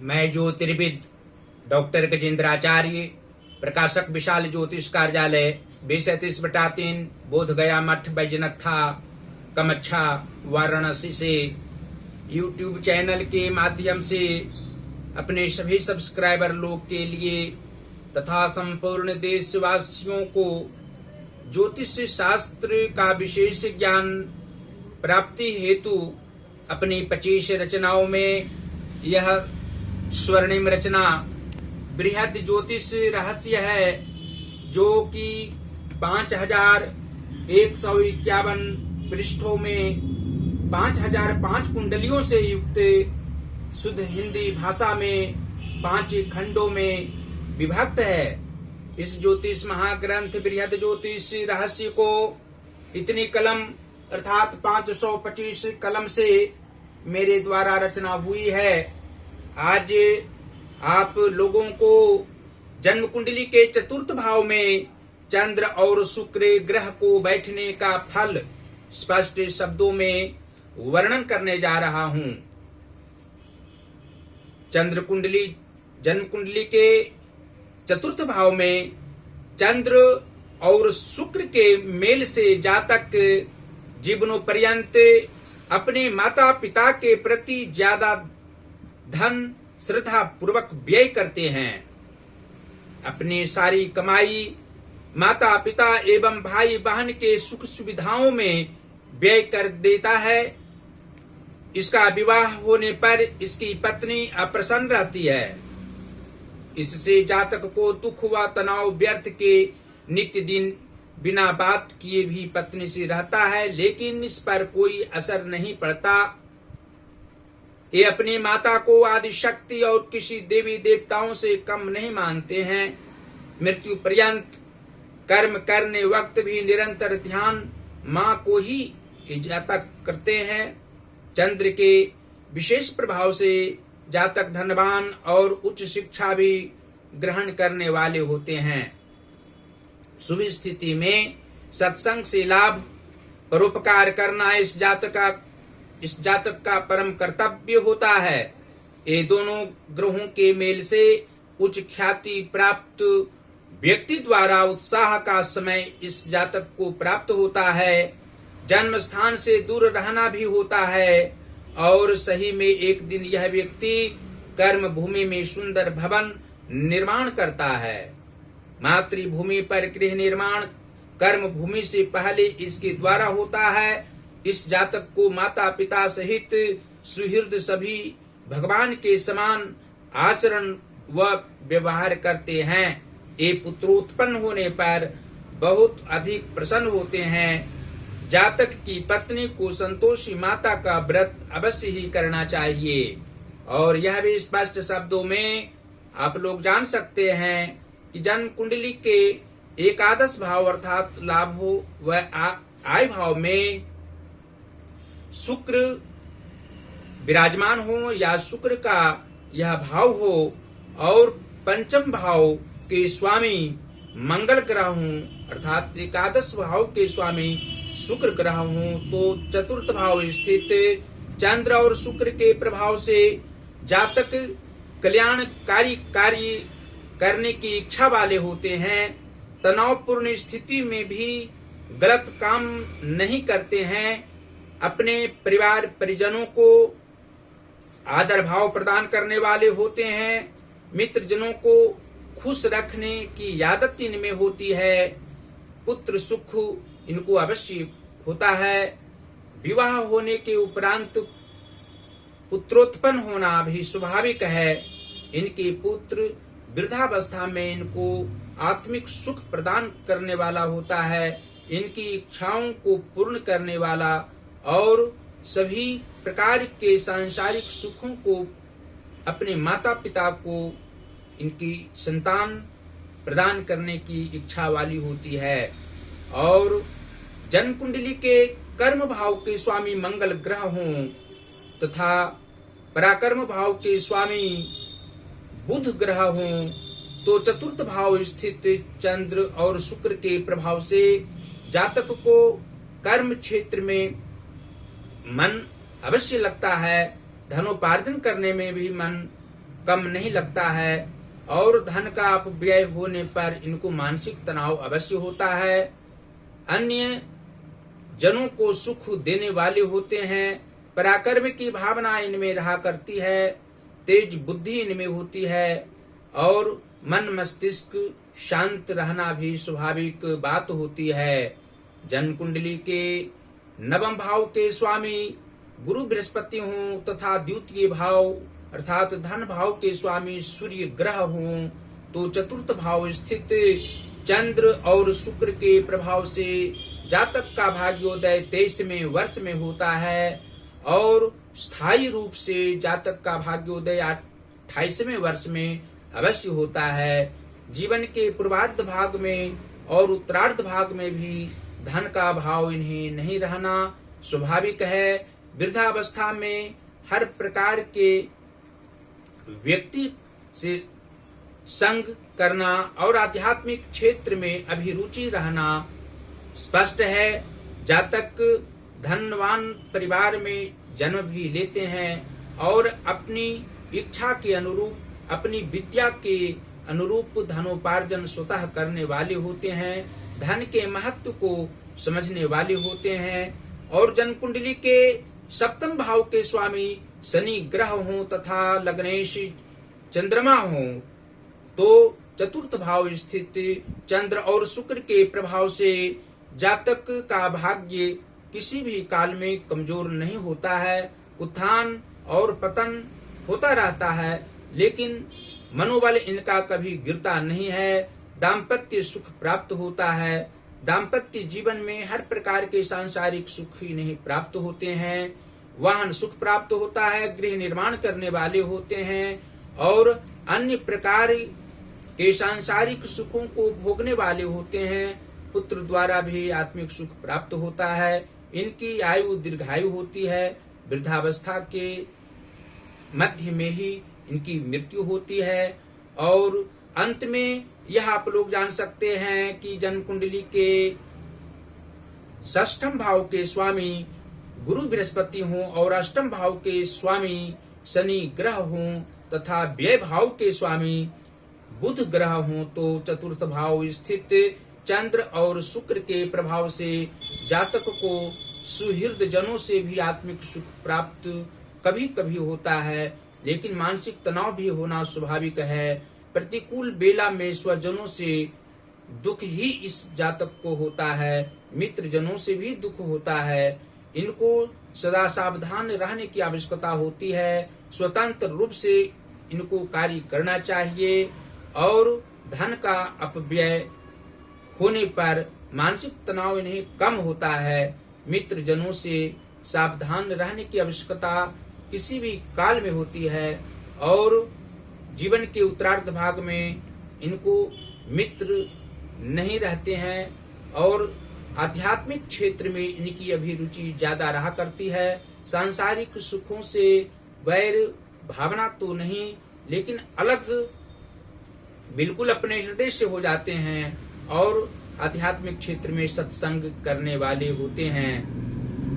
मैं ज्योतिर्विद डॉक्टर गजेंद्राचार्य, प्रकाशक विशाल ज्योतिष कार्यालय 20-3 बोध गया मठ बैजनाथा कमच्छा वाराणसी से यूट्यूब चैनल के माध्यम से अपने सभी सब्सक्राइबर लोग के लिए तथा संपूर्ण देशवासियों को ज्योतिष शास्त्र का विशेष ज्ञान प्राप्ति हेतु अपनी 25 रचनाओं में यह स्वर्णिम रचना बृहद ज्योतिष रहस्य है, जो कि 5151 पृष्ठों में 5005 कुंडलियों से युक्त शुद्ध हिंदी भाषा में 5 खंडों में विभक्त है। इस ज्योतिष महाग्रंथ बृहद ज्योतिष रहस्य को इतनी कलम अर्थात 525 कलम से मेरे द्वारा रचना हुई है। आज आप लोगों को जन्म कुंडली के चतुर्थ भाव में चंद्र और शुक्र ग्रह को बैठने का फल स्पष्ट शब्दों में वर्णन करने जा रहा हूं। जन्म कुंडली के चतुर्थ भाव में चंद्र और शुक्र के मेल से जातक जीवनों पर्यंत अपने माता पिता के प्रति ज्यादा धन श्रद्धा पूर्वक व्यय करते हैं। अपनी सारी कमाई माता पिता एवं भाई बहन के सुख सुविधाओं में व्यय कर देता है। इसका विवाह होने पर इसकी पत्नी अप्रसन्न रहती है। इससे जातक को दुख व तनाव व्यर्थ के नित्य दिन बिना बात किए भी पत्नी से रहता है, लेकिन इस पर कोई असर नहीं पड़ता। ये अपनी माता को आदि शक्ति और किसी देवी देवताओं से कम नहीं मानते हैं। मृत्यु पर्यंत कर्म करने वक्त भी निरंतर ध्यान माँ को ही जातक करते हैं। चंद्र के विशेष प्रभाव से जातक धनवान और उच्च शिक्षा भी ग्रहण करने वाले होते हैं। शुभ स्थिति में सत्संग से लाभ, परोपकार करना इस जातक का परम कर्तव्य होता है। ये दोनों ग्रहों के मेल से उच्च ख्याति प्राप्त व्यक्ति द्वारा उत्साह का समय इस जातक को प्राप्त होता है। जन्म स्थान से दूर रहना भी होता है और सही में एक दिन यह व्यक्ति कर्म भूमि में सुंदर भवन निर्माण करता है। मातृभूमि पर गृह निर्माण कर्म भूमि से पहले इसके द्वारा होता है। इस जातक को माता पिता सहित सुहृद सभी भगवान के समान आचरण व व्यवहार करते हैं। ये पुत्रोत्पन्न होने पर बहुत अधिक प्रसन्न होते हैं। जातक की पत्नी को संतोषी माता का व्रत अवश्य ही करना चाहिए। और यह भी स्पष्ट शब्दों में आप लोग जान सकते हैं कि जन्म कुंडली के एकादश भाव अर्थात लाभ हो व आय भाव में शुक्र विराजमान हो या शुक्र का यह भाव हो और पंचम भाव के स्वामी मंगल ग्रह हूं अर्थात एकादश भाव के स्वामी शुक्र ग्रह हूं, तो चतुर्थ भाव स्थित चंद्र और शुक्र के प्रभाव से जातक कल्याणकारी कार्य करने की इच्छा वाले होते हैं। तनावपूर्ण स्थिति में भी गलत काम नहीं करते हैं। अपने परिवार परिजनों को आदर भाव प्रदान करने वाले होते हैं। मित्रजनों को खुश रखने की आदत इनमें होती है। पुत्र सुख इनको अवश्य होता है। विवाह होने के उपरांत पुत्रोत्पन्न होना भी स्वाभाविक है। इनके पुत्र वृद्धावस्था में इनको आत्मिक सुख प्रदान करने वाला होता है। इनकी इच्छाओं को पूर्ण करने वाला और सभी प्रकार के सांसारिक सुखों को अपने माता पिता को इनकी संतान प्रदान करने की इच्छा वाली होती है। और जन्म कुंडली के कर्म भाव के स्वामी मंगल ग्रह हों तथा पराक्रम भाव के स्वामी बुध ग्रह हों, तो चतुर्थ भाव स्थित चंद्र और शुक्र के प्रभाव से जातक को कर्म क्षेत्र में मन अवश्य लगता है। धनोपार्जन करने में भी मन कम नहीं लगता है और धन का अपव्यय होने पर इनको मानसिक तनाव अवश्य होता है। अन्य जनों को सुख देने वाले होते हैं। पराक्रम की भावना इनमें रहा करती है। तेज बुद्धि इनमें होती है और मन मस्तिष्क शांत रहना भी स्वाभाविक बात होती है। जन्म कुंडली के नवम भाव के स्वामी गुरु बृहस्पति हों तथा द्वितीय भाव अर्थात धन भाव के स्वामी सूर्य ग्रह हों तो चतुर्थ भाव स्थित चंद्र और शुक्र के प्रभाव से जातक का भाग्योदय 23वें वर्ष में होता है और स्थायी रूप से जातक का भाग्योदय 28वें वर्ष में अवश्य होता है। जीवन के पूर्वार्ध भाग में और उत्तरार्ध भाग में भी धन का भाव इन्हें नहीं रहना स्वाभाविक है। वृद्धावस्था में हर प्रकार के व्यक्ति से संग करना और आध्यात्मिक क्षेत्र में अभिरुचि रहना स्पष्ट है। जातक धनवान परिवार में जन्म भी लेते हैं और अपनी इच्छा के अनुरूप अपनी विद्या के अनुरूप धनोपार्जन स्वतः करने वाले होते हैं। धन के महत्व को समझने वाले होते हैं और जन्म कुंडली के सप्तम भाव के स्वामी शनि ग्रह हों तथा लग्नेश चंद्रमा हों तो चतुर्थ भाव स्थित चंद्र और शुक्र के प्रभाव से जातक का भाग्य किसी भी काल में कमजोर नहीं होता है। उत्थान और पतन होता रहता है लेकिन मनोबल इनका कभी गिरता नहीं है। दाम्पत्य सुख प्राप्त होता है। दाम्पत्य जीवन में हर प्रकार के सांसारिक सुख ही नहीं प्राप्त होते हैं। वाहन सुख प्राप्त होता है। गृह निर्माण करने वाले होते हैं और अन्य प्रकार के सांसारिक सुखों को भोगने वाले होते हैं। पुत्र द्वारा भी आत्मिक सुख प्राप्त होता है। इनकी आयु दीर्घायु होती है। वृद्धावस्था के मध्य में ही इनकी मृत्यु होती है और अंत में यह आप लोग जान सकते हैं कि जन्म कुंडली के षष्ठम भाव के स्वामी गुरु बृहस्पति हों और अष्टम भाव के स्वामी शनि ग्रह हों तथा व्यय भाव के स्वामी बुध ग्रह हों तो चतुर्थ भाव स्थित चंद्र और शुक्र के प्रभाव से जातक को सुहृद जनों से भी आत्मिक सुख प्राप्त कभी कभी होता है लेकिन मानसिक तनाव भी होना स्वाभाविक है। प्रतिकूल बेला में स्वजनों से दुख ही इस जातक को होता है। मित्र जनों से भी दुख होता है। इनको सदा सावधान रहने की आवश्यकता होती है। स्वतंत्र रूप से इनको कार्य करना चाहिए और धन का अपव्यय होने पर मानसिक तनाव इन्हें कम होता है। मित्र जनों से सावधान रहने की आवश्यकता किसी भी काल में होती है और जीवन के उत्तरार्ध भाग में इनको मित्र नहीं रहते हैं और आध्यात्मिक क्षेत्र में इनकी अभिरुचि ज्यादा रहा करती है। सांसारिक सुखों से वैर भावना तो नहीं लेकिन अलग बिल्कुल अपने हृदय से हो जाते हैं और आध्यात्मिक क्षेत्र में सत्संग करने वाले होते हैं।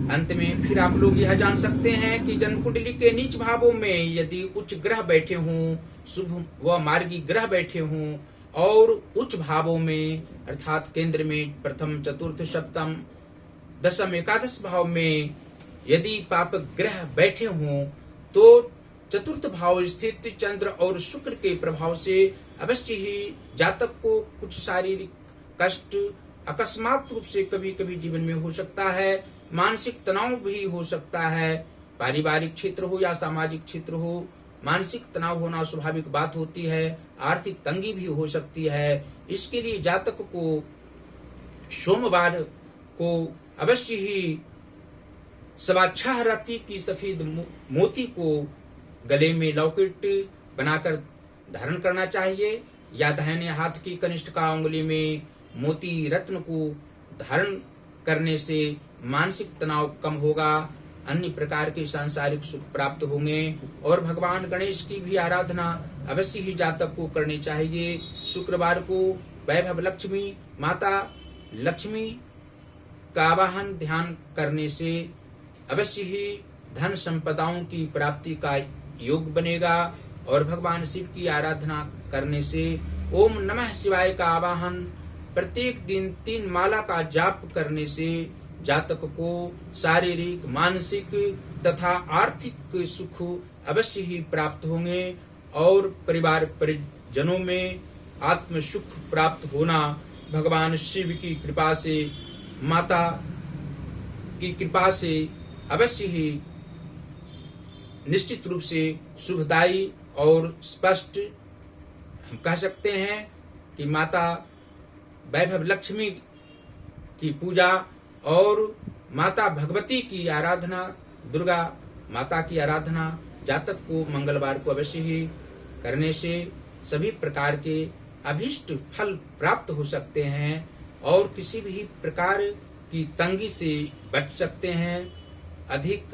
अंत में फिर आप लोग यह जान सकते हैं कि जन्म कुंडली के नीच भावों में यदि उच्च ग्रह बैठे हों, शुभ व मार्गी ग्रह बैठे हों और उच्च भावों में अर्थात केंद्र में प्रथम चतुर्थ सप्तम दशम एकादश भाव में यदि पाप ग्रह बैठे हों तो चतुर्थ भाव स्थित चंद्र और शुक्र के प्रभाव से अवश्य ही जातक को कुछ शारीरिक कष्ट अकस्मात रूप से कभी कभी जीवन में हो सकता है। मानसिक तनाव भी हो सकता है। पारिवारिक क्षेत्र हो या सामाजिक क्षेत्र हो मानसिक तनाव होना स्वाभाविक बात होती है। आर्थिक तंगी भी हो सकती है। इसके लिए जातक को सोमवार को अवश्य ही सवा 6 रत्ती की सफेद मोती को गले में लॉकेट बनाकर धारण करना चाहिए या दाहिने हाथ की कनिष्ठिका उंगली में मोती रत्न को धारण करने से मानसिक तनाव कम होगा। अन्य प्रकार के सांसारिक सुख प्राप्त होंगे और भगवान गणेश की भी आराधना अवश्य ही जातक को करनी चाहिए। शुक्रवार को वैभव लक्ष्मी माता लक्ष्मी का आवाहन ध्यान करने से अवश्य ही धन संपदाओं की प्राप्ति का योग बनेगा। और भगवान शिव की आराधना करने से ओम नमः शिवाय का आवाहन प्रत्येक दिन 3 माला का जाप करने से जातक को शारीरिक, मानसिक तथा आर्थिक सुख अवश्य ही प्राप्त होंगे और परिवार परिजनों में आत्म सुख प्राप्त होना भगवान शिव की कृपा से, माता की कृपा से अवश्य ही निश्चित रूप से शुभदायी और स्पष्ट हम कह सकते हैं कि माता वैभव लक्ष्मी की पूजा और माता भगवती की आराधना, दुर्गा माता की आराधना जातक को मंगलवार को अवश्य ही करने से सभी प्रकार के अभीष्ट फल प्राप्त हो सकते हैं और किसी भी प्रकार की तंगी से बच सकते हैं। अधिक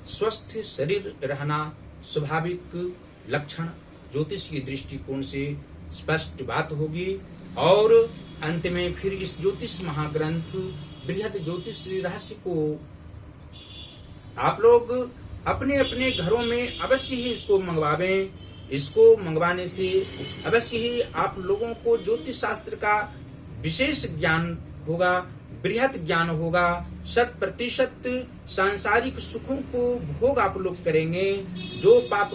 स्वस्थ शरीर रहना स्वाभाविक लक्षण ज्योतिषीय दृष्टिकोण से स्पष्ट बात होगी। और अंत में फिर इस ज्योतिष महाग्रंथ बृहद ज्योतिष रहस्य को आप लोग अपने अपने घरों में अवश्य ही इसको मंगवावें। इसको मंगवाने से अवश्य ही आप लोगों को ज्योतिष शास्त्र का विशेष ज्ञान होगा, बृहद ज्ञान होगा। 100% सांसारिक सुखों को भोग आप लोग करेंगे। जो पाप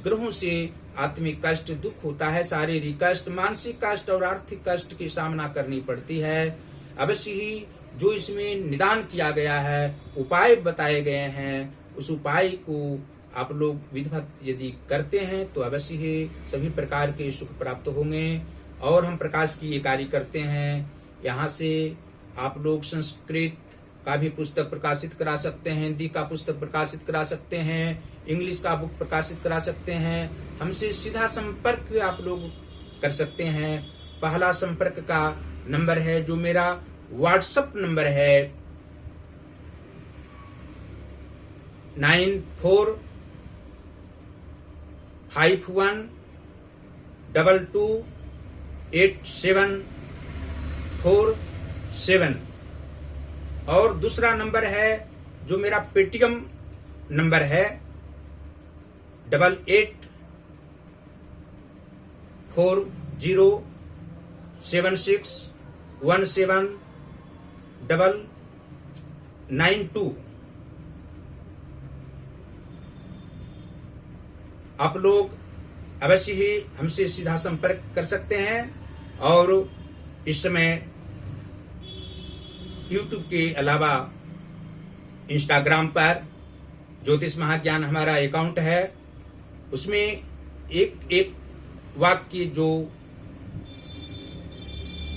ग्रहों से आत्मिक कष्ट, दुख होता है, शारीरिक कष्ट, मानसिक कष्ट और आर्थिक कष्ट की सामना करनी पड़ती है, अवश्य ही जो इसमें निदान किया गया है, उपाय बताए गए हैं, उस उपाय को आप लोग विधिवत यदि करते हैं तो अवश्य ही सभी प्रकार के सुख प्राप्त होंगे। और हम प्रकाश की ये कार्य करते हैं। यहाँ से आप लोग संस्कृत का भी पुस्तक प्रकाशित करा सकते हैं, हिंदी का पुस्तक प्रकाशित करा सकते हैं, इंग्लिश का बुक प्रकाशित करा सकते हैं। हमसे सीधा संपर्क आप लोग कर सकते हैं। पहला संपर्क का नंबर है जो मेरा व्हाट्सएप नंबर है 9451228747 और दूसरा नंबर है जो मेरा पेटीएम नंबर है 8840761792। आप लोग अवश्य ही हमसे सीधा संपर्क कर सकते हैं। और इस समय YouTube के अलावा इंस्टाग्राम पर ज्योतिष महाज्ञान हमारा अकाउंट है। उसमें एक वाक्य जो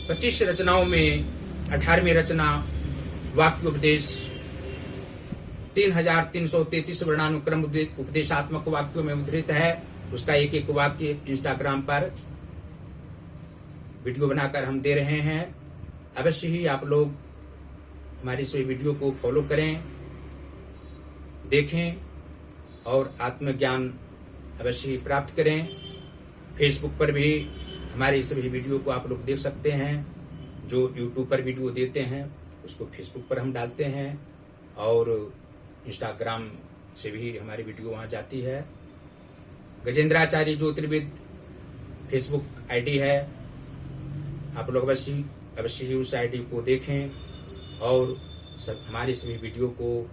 25 रचनाओं में 18वीं रचना वाक्योपदेश 3333 वर्णानुक्रम उपदेशात्मक वाक्यों में उद्धृत है। उसका एक वाक्य इंस्टाग्राम पर वीडियो बनाकर हम दे रहे हैं। अवश्य ही आप लोग हमारी इस वीडियो को फॉलो करें, देखें और आत्मज्ञान अवश्य ही प्राप्त करें। फेसबुक पर भी हमारी इस वीडियो को आप लोग देख सकते हैं। जो यूट्यूब पर वीडियो देते हैं उसको फेसबुक पर हम डालते हैं और इंस्टाग्राम से भी हमारी वीडियो वहाँ जाती है। गजेंद्राचार्य ज्योतिर्विद फेसबुक आईडी है। आप लोग अवश्य ही उस आईडी को देखें और सब हमारी सभी वीडियो को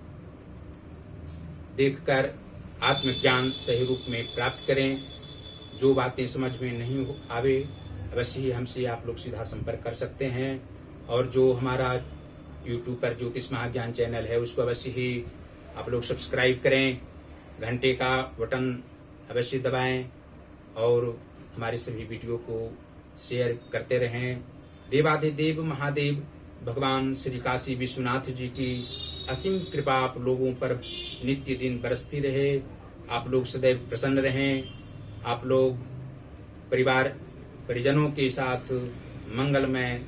देखकर आत्मज्ञान सही रूप में प्राप्त करें। जो बातें समझ में नहीं आवे अवश्य ही हमसे आप लोग सीधा संपर्क कर सकते हैं। और जो हमारा यूट्यूब पर ज्योतिष महाज्ञान चैनल है उसको अवश्य ही आप लोग सब्सक्राइब करें, घंटे का बटन अवश्य दबाएं और हमारी सभी वीडियो को शेयर करते रहें। देवाधिदेव महादेव भगवान श्री काशी विश्वनाथ जी की असीम कृपा आप लोगों पर नित्य दिन बरसती रहे। आप लोग सदैव प्रसन्न रहें। आप लोग परिवार परिजनों के साथ मंगलमय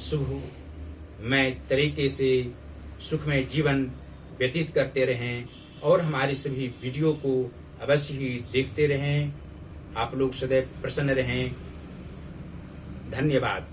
शुभमय तरीके से सुखमय जीवन व्यतीत करते रहें और हमारी सभी वीडियो को अवश्य ही देखते रहें। आप लोग सदैव प्रसन्न रहें। धन्यवाद।